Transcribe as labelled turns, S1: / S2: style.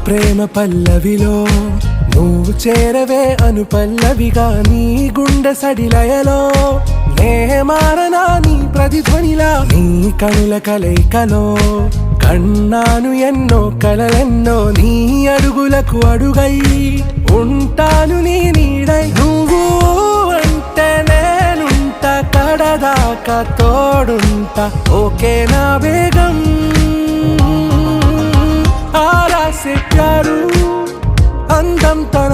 S1: ప్రేమ పల్లవిలో నువ్వు చేరవే అను పల్లవిగా నీ గుండె సడిలయలో నే మారనా నీ ప్రతిధ్వనిలా నీ కనుల కలయికలో కన్నాను ఎన్నో కలలెన్నో నీ అడుగులకు అడుగై ఉంటాను నీ నీడై నువ్వు అంటే నేనుంట కడదాకా తోడుంటా ఓకే నా బేగం ఆరా से प्यारू అందం తన